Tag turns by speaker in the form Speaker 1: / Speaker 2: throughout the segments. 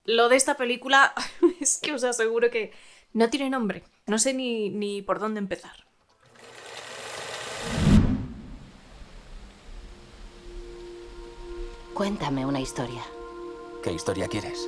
Speaker 1: Lo de esta película es que os aseguro que no tiene nombre. No sé ni por dónde empezar.
Speaker 2: Cuéntame una historia.
Speaker 3: ¿Qué historia quieres?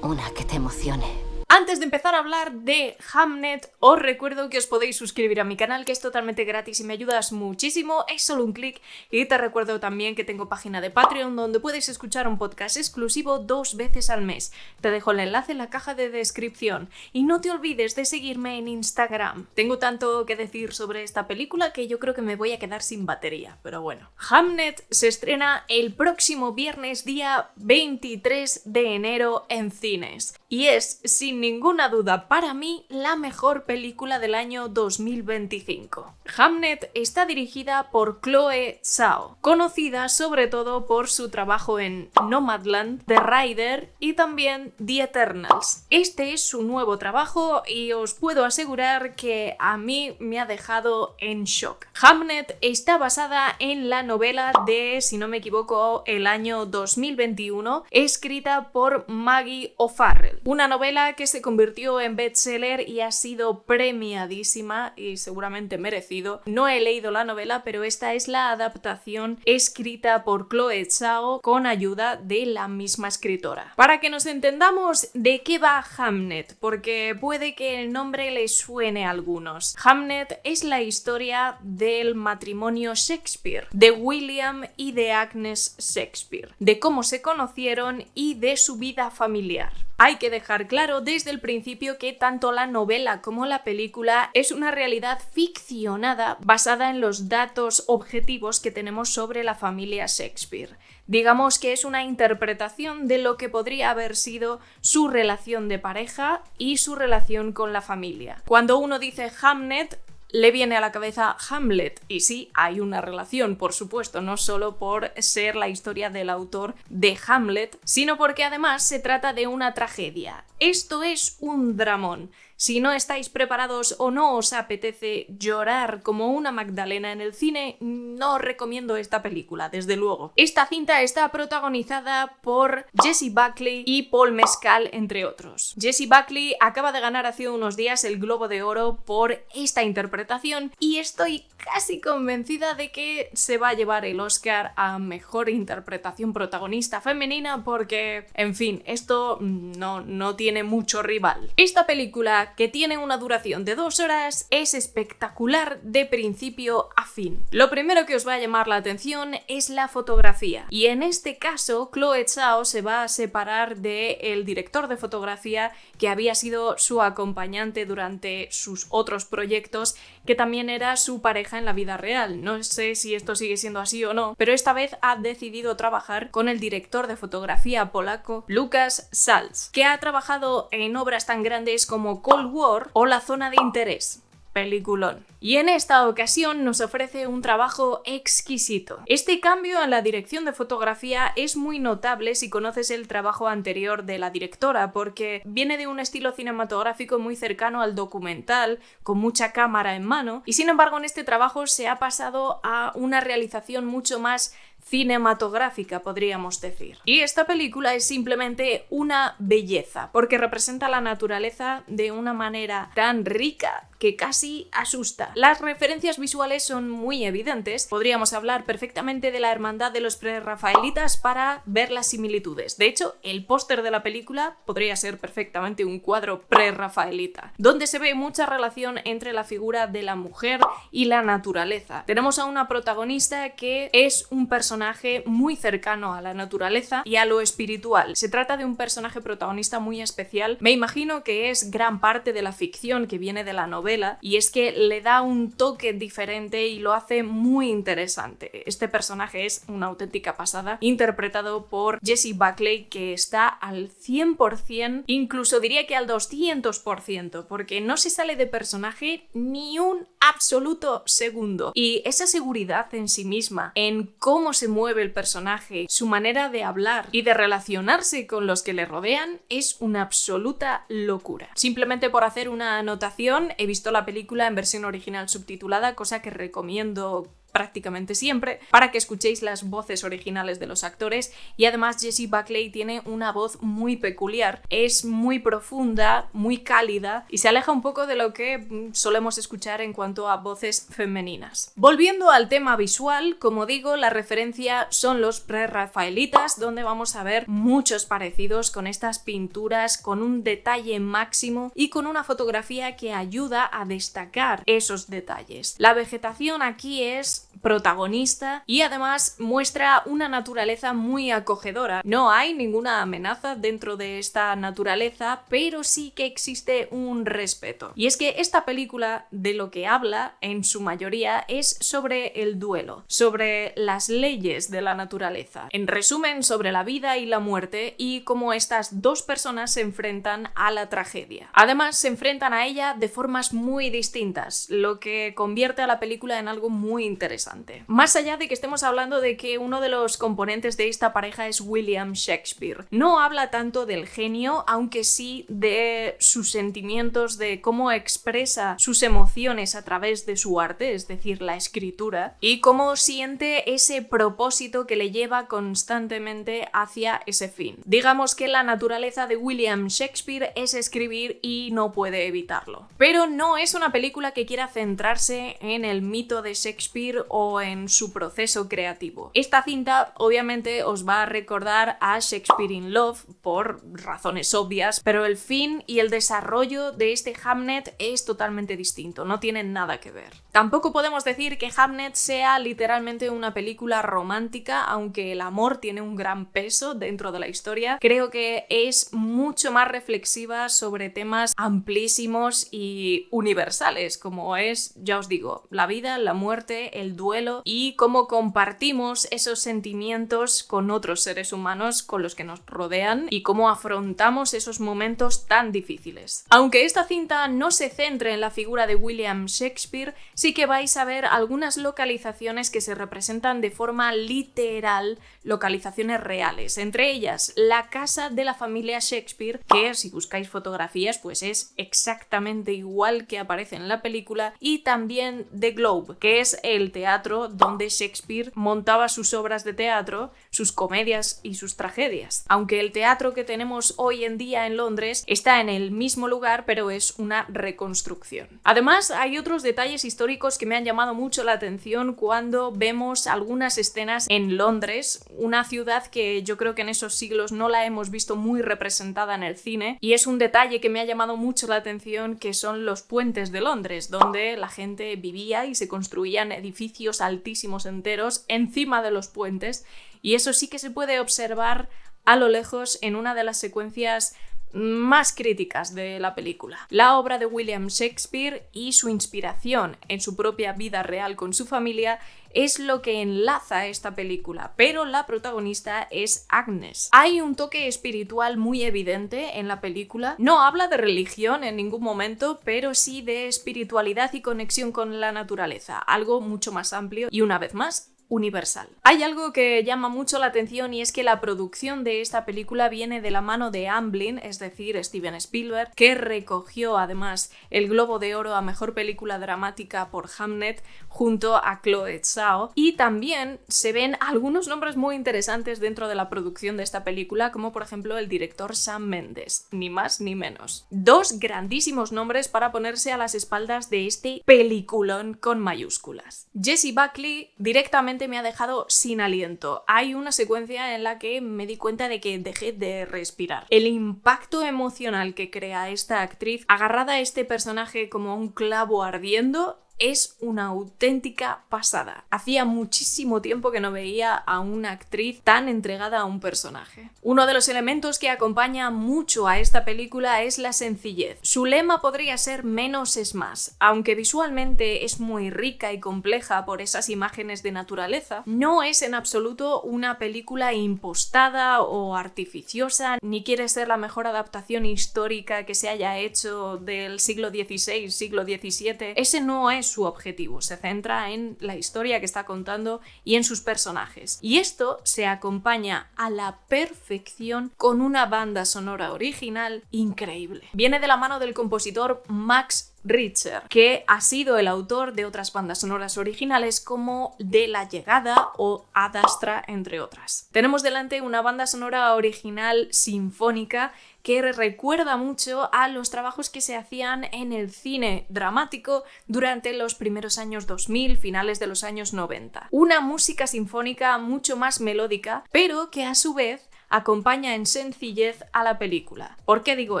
Speaker 2: Una que te emocione.
Speaker 1: Antes de empezar a hablar de Hamnet, os recuerdo que os podéis suscribir a mi canal, que es totalmente gratis y me ayudas muchísimo, es solo un clic. Y te recuerdo también que tengo página de Patreon donde puedes escuchar un podcast exclusivo 2 veces al mes. Te dejo el enlace en la caja de descripción. Y no te olvides de seguirme en Instagram. Tengo tanto que decir sobre esta película que yo creo que me voy a quedar sin batería, pero bueno. Hamnet se estrena el próximo viernes, día 23 de enero en cines. Y es, sin ninguna duda, para mí, la mejor película del año 2025. Hamnet está dirigida por Chloe Zhao, conocida sobre todo por su trabajo en Nomadland, The Rider y también The Eternals. Este es su nuevo trabajo y os puedo asegurar que a mí me ha dejado en shock. Hamnet está basada en la novela de, si no me equivoco, el año 2021, escrita por Maggie O'Farrell. Una novela que se convirtió en bestseller y ha sido premiadísima y seguramente merecido. No he leído la novela, pero esta es la adaptación escrita por Chloe Zhao con ayuda de la misma escritora. Para que nos entendamos de qué va Hamnet, porque puede que el nombre les suene a algunos. Hamnet es la historia del matrimonio Shakespeare, de William y de Agnes Shakespeare, de cómo se conocieron y de su vida familiar. Hay que dejar claro desde el principio que tanto la novela como la película es una realidad ficcionada basada en los datos objetivos que tenemos sobre la familia Shakespeare. Digamos que es una interpretación de lo que podría haber sido su relación de pareja y su relación con la familia. Cuando uno dice Hamnet, le viene a la cabeza Hamlet, y sí, hay una relación, por supuesto, no solo por ser la historia del autor de Hamlet, sino porque además se trata de una tragedia. Esto es un dramón. Si no estáis preparados o no os apetece llorar como una Magdalena en el cine, no os recomiendo esta película, desde luego. Esta cinta está protagonizada por Jessie Buckley y Paul Mescal, entre otros. Jessie Buckley acaba de ganar hace unos días el Globo de Oro por esta interpretación y estoy casi convencida de que se va a llevar el Oscar a Mejor Interpretación Protagonista Femenina porque, en fin, esto no tiene mucho rival. Esta película, que tiene una duración de 2 horas, es espectacular de principio a fin. Lo primero que os va a llamar la atención es la fotografía, y en este caso Chloe Zhao se va a separar del director de fotografía que había sido su acompañante durante sus otros proyectos, que también era su pareja en la vida real. No sé si esto sigue siendo así o no, pero esta vez ha decidido trabajar con el director de fotografía polaco Lukasz Salz, que ha trabajado en obras tan grandes como Cold War o La Zona de Interés. Peliculón. Y en esta ocasión nos ofrece un trabajo exquisito. Este cambio en la dirección de fotografía es muy notable si conoces el trabajo anterior de la directora, porque viene de un estilo cinematográfico muy cercano al documental, con mucha cámara en mano, y sin embargo en este trabajo se ha pasado a una realización mucho más cinematográfica, podríamos decir. Y esta película es simplemente una belleza, porque representa la naturaleza de una manera tan rica que casi asusta. Las referencias visuales son muy evidentes. Podríamos hablar perfectamente de la hermandad de los prerrafaelitas para ver las similitudes. De hecho, el póster de la película podría ser perfectamente un cuadro prerrafaelita, donde se ve mucha relación entre la figura de la mujer y la naturaleza. Tenemos a una protagonista que es un personaje muy cercano a la naturaleza y a lo espiritual. Se trata de un personaje protagonista muy especial. Me imagino que es gran parte de la ficción que viene de la novela, y es que le da un toque diferente y lo hace muy interesante. Este personaje es una auténtica pasada, interpretado por Jessie Buckley, que está al 100%, incluso diría que al 200%, porque no se sale de personaje ni un absoluto segundo. Y esa seguridad en sí misma, en cómo se mueve el personaje, su manera de hablar y de relacionarse con los que le rodean, es una absoluta locura. Simplemente por hacer una anotación, he visto la película en versión original subtitulada, cosa que recomiendo prácticamente siempre, para que escuchéis las voces originales de los actores, y además Jessie Buckley tiene una voz muy peculiar, es muy profunda, muy cálida y se aleja un poco de lo que solemos escuchar en cuanto a voces femeninas. Volviendo al tema visual, como digo, la referencia son los prerrafaelitas, donde vamos a ver muchos parecidos con estas pinturas con un detalle máximo y con una fotografía que ayuda a destacar esos detalles. La vegetación aquí es protagonista y además muestra una naturaleza muy acogedora. No hay ninguna amenaza dentro de esta naturaleza, pero sí que existe un respeto. Y es que esta película de lo que habla en su mayoría es sobre el duelo, sobre las leyes de la naturaleza. En resumen, sobre la vida y la muerte y cómo estas dos personas se enfrentan a la tragedia. Además, se enfrentan a ella de formas muy distintas, lo que convierte a la película en algo muy interesante. Más allá de que estemos hablando de que uno de los componentes de esta pareja es William Shakespeare, no habla tanto del genio, aunque sí de sus sentimientos, de cómo expresa sus emociones a través de su arte, es decir, la escritura, y cómo siente ese propósito que le lleva constantemente hacia ese fin. Digamos que la naturaleza de William Shakespeare es escribir y no puede evitarlo. Pero no es una película que quiera centrarse en el mito de Shakespeare o en su proceso creativo. Esta cinta obviamente os va a recordar a Shakespeare in Love por razones obvias, pero el fin y el desarrollo de este Hamnet es totalmente distinto, no tienen nada que ver. Tampoco podemos decir que Hamnet sea literalmente una película romántica, aunque el amor tiene un gran peso dentro de la historia. Creo que es mucho más reflexiva sobre temas amplísimos y universales, como es, ya os digo, la vida, la muerte, el duelo y cómo compartimos esos sentimientos con otros seres humanos con los que nos rodean y cómo afrontamos esos momentos tan difíciles. Aunque esta cinta no se centre en la figura de William Shakespeare, sí que vais a ver algunas localizaciones que se representan de forma literal, localizaciones reales, entre ellas la casa de la familia Shakespeare, que si buscáis fotografías pues es exactamente igual que aparece en la película, y también The Globe, que es el teatro donde Shakespeare montaba sus obras de teatro, sus comedias y sus tragedias. Aunque el teatro que tenemos hoy en día en Londres está en el mismo lugar, pero es una reconstrucción. Además, hay otros detalles históricos que me han llamado mucho la atención cuando vemos algunas escenas en Londres, una ciudad que yo creo que en esos siglos no la hemos visto muy representada en el cine, y es un detalle que me ha llamado mucho la atención, que son los puentes de Londres, donde la gente vivía y se construían edificios altísimos enteros encima de los puentes, y eso sí que se puede observar a lo lejos en una de las secuencias más críticas de la película. La obra de William Shakespeare y su inspiración en su propia vida real con su familia es lo que enlaza esta película, pero la protagonista es Agnes. Hay un toque espiritual muy evidente en la película. No habla de religión en ningún momento, pero sí de espiritualidad y conexión con la naturaleza, algo mucho más amplio y, una vez más, universal. Hay algo que llama mucho la atención, y es que la producción de esta película viene de la mano de Amblin, es decir, Steven Spielberg, que recogió además el Globo de Oro a Mejor Película Dramática por Hamnet junto a Chloe Zhao, y también se ven algunos nombres muy interesantes dentro de la producción de esta película, como por ejemplo el director Sam Mendes, ni más ni menos. Dos grandísimos nombres para ponerse a las espaldas de este peliculón con mayúsculas. Jessie Buckley directamente me ha dejado sin aliento. Hay una secuencia en la que me di cuenta de que dejé de respirar. El impacto emocional que crea esta actriz agarrada a este personaje como un clavo ardiendo es una auténtica pasada. Hacía muchísimo tiempo que no veía a una actriz tan entregada a un personaje. Uno de los elementos que acompaña mucho a esta película es la sencillez. Su lema podría ser menos es más. Aunque visualmente es muy rica y compleja por esas imágenes de naturaleza, no es en absoluto una película impostada o artificiosa, ni quiere ser la mejor adaptación histórica que se haya hecho del siglo XVI, siglo XVII. Ese no es su objetivo, se centra en la historia que está contando y en sus personajes. Y esto se acompaña a la perfección con una banda sonora original increíble. Viene de la mano del compositor Max Richter, que ha sido el autor de otras bandas sonoras originales como De la Llegada o Ad Astra, entre otras. Tenemos delante una banda sonora original sinfónica que recuerda mucho a los trabajos que se hacían en el cine dramático durante los primeros años 2000, finales de los años 90. Una música sinfónica mucho más melódica, pero que a su vez acompaña en sencillez a la película. ¿Por qué digo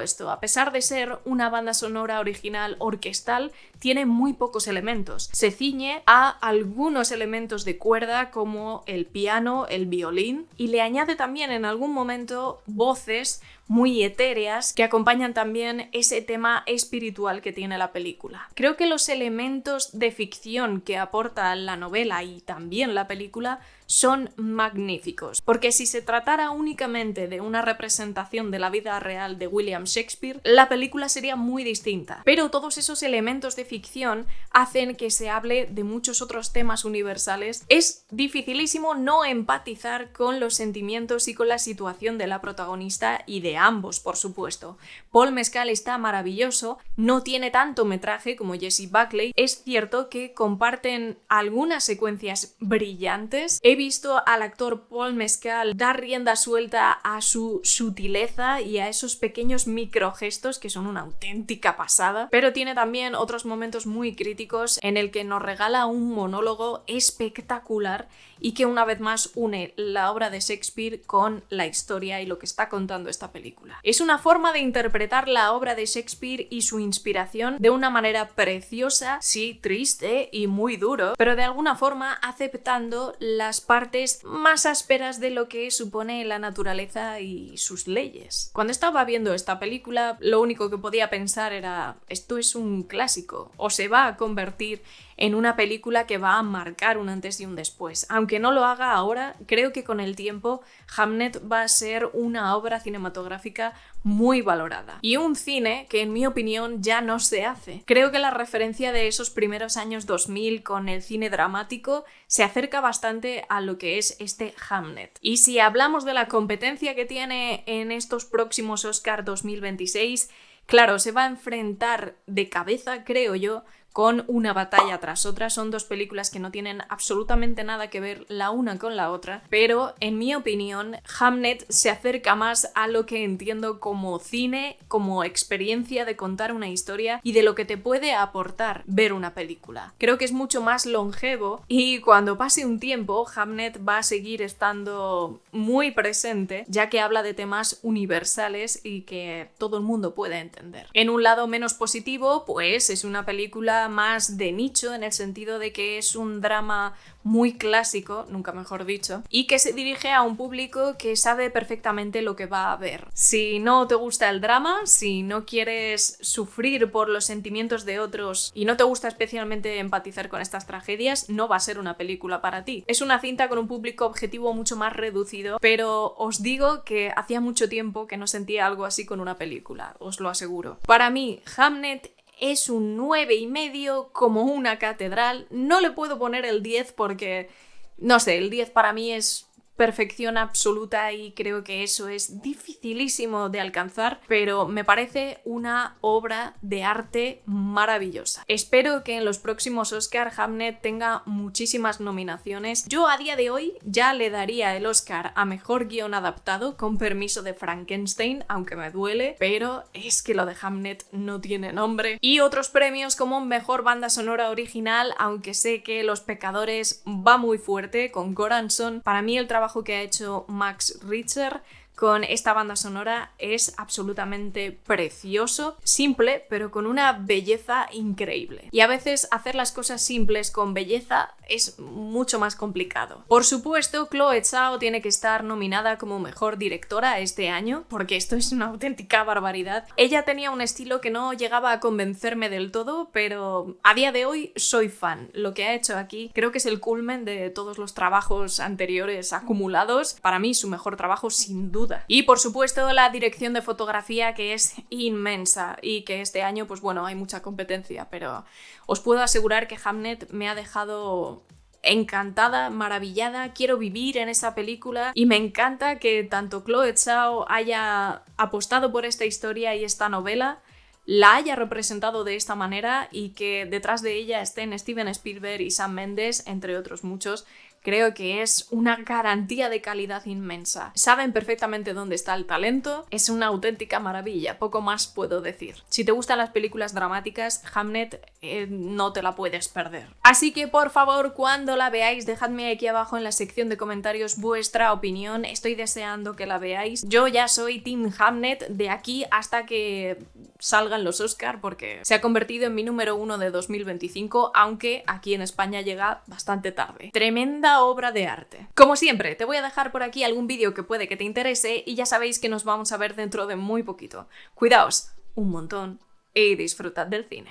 Speaker 1: esto? A pesar de ser una banda sonora original orquestal, tiene muy pocos elementos. Se ciñe a algunos elementos de cuerda como el piano, el violín, y le añade también en algún momento voces muy etéreas que acompañan también ese tema espiritual que tiene la película. Creo que los elementos de ficción que aporta la novela y también la película son magníficos, porque si se tratara únicamente de una representación de la vida real de William Shakespeare, la película sería muy distinta. Pero todos esos elementos de ficción hacen que se hable de muchos otros temas universales. Es dificilísimo no empatizar con los sentimientos y con la situación de la protagonista y de ambos, por supuesto. Paul Mescal está maravilloso, no tiene tanto metraje como Jessie Buckley. Es cierto que comparten algunas secuencias brillantes. He visto al actor Paul Mescal dar rienda suelta a su sutileza y a esos pequeños microgestos que son una auténtica pasada, pero tiene también otros momentos muy críticos en el que nos regala un monólogo espectacular y que una vez más une la obra de Shakespeare con la historia y lo que está contando esta película. Es una forma de interpretar la obra de Shakespeare y su inspiración de una manera preciosa, sí, triste y muy duro, pero de alguna forma aceptando las partes más ásperas de lo que supone la naturaleza y sus leyes. Cuando estaba viendo esta película, lo único que podía pensar era: esto es un clásico, o se va a convertir en una película que va a marcar un antes y un después. Aunque no lo haga ahora, creo que con el tiempo Hamnet va a ser una obra cinematográfica muy valorada. Y un cine que en mi opinión ya no se hace. Creo que la referencia de esos primeros años 2000 con el cine dramático se acerca bastante a lo que es este Hamnet. Y si hablamos de la competencia que tiene en estos próximos Oscar 2026, claro, se va a enfrentar de cabeza, creo yo, con una batalla tras otra. Son dos películas que no tienen absolutamente nada que ver la una con la otra, pero en mi opinión Hamnet se acerca más a lo que entiendo como cine, como experiencia de contar una historia y de lo que te puede aportar ver una película. Creo que es mucho más longevo y cuando pase un tiempo Hamnet va a seguir estando muy presente, ya que habla de temas universales y que todo el mundo puede entender. En un lado menos positivo, pues es una película más de nicho, en el sentido de que es un drama muy clásico, nunca mejor dicho, y que se dirige a un público que sabe perfectamente lo que va a ver. Si no te gusta el drama, si no quieres sufrir por los sentimientos de otros y no te gusta especialmente empatizar con estas tragedias, no va a ser una película para ti. Es una cinta con un público objetivo mucho más reducido, pero os digo que hacía mucho tiempo que no sentía algo así con una película, os lo aseguro. Para mí, Hamnet es un 9,5 como una catedral. No le puedo poner el 10 porque, no sé, el 10 para mí es perfección absoluta y creo que eso es dificilísimo de alcanzar, pero me parece una obra de arte maravillosa. Espero que en los próximos Oscar Hamnet tenga muchísimas nominaciones. Yo a día de hoy ya le daría el Oscar a Mejor Guión Adaptado con permiso de Frankenstein, aunque me duele, pero es que lo de Hamnet no tiene nombre. Y otros premios como Mejor Banda Sonora Original, aunque sé que Los Pecadores va muy fuerte con Goranson. Para mí el trabajo que ha hecho Max Richter con esta banda sonora es absolutamente precioso, simple, pero con una belleza increíble. Y a veces hacer las cosas simples con belleza es mucho más complicado. Por supuesto, Chloe Zhao tiene que estar nominada como mejor directora este año, porque esto es una auténtica barbaridad. Ella tenía un estilo que no llegaba a convencerme del todo, pero a día de hoy soy fan. Lo que ha hecho aquí creo que es el culmen de todos los trabajos anteriores acumulados. Para mí, su mejor trabajo, sin duda. Y por supuesto la dirección de fotografía, que es inmensa y que este año pues bueno, hay mucha competencia, pero os puedo asegurar que Hamnet me ha dejado encantada, maravillada. Quiero vivir en esa película y me encanta que tanto Chloe Zhao haya apostado por esta historia y esta novela la haya representado de esta manera y que detrás de ella estén Steven Spielberg y Sam Mendes, entre otros muchos, creo que es una garantía de calidad inmensa. Saben perfectamente dónde está el talento, es una auténtica maravilla, poco más puedo decir. Si te gustan las películas dramáticas, Hamnet no te la puedes perder. Así que por favor, cuando la veáis, dejadme aquí abajo en la sección de comentarios vuestra opinión, estoy deseando que la veáis. Yo ya soy Team Hamnet de aquí hasta que salgan los Oscar, porque se ha convertido en mi número 1 de 2025, aunque aquí en España llega bastante tarde. Tremenda obra de arte. Como siempre, te voy a dejar por aquí algún vídeo que puede que te interese y ya sabéis que nos vamos a ver dentro de muy poquito. Cuidaos un montón y disfrutad del cine.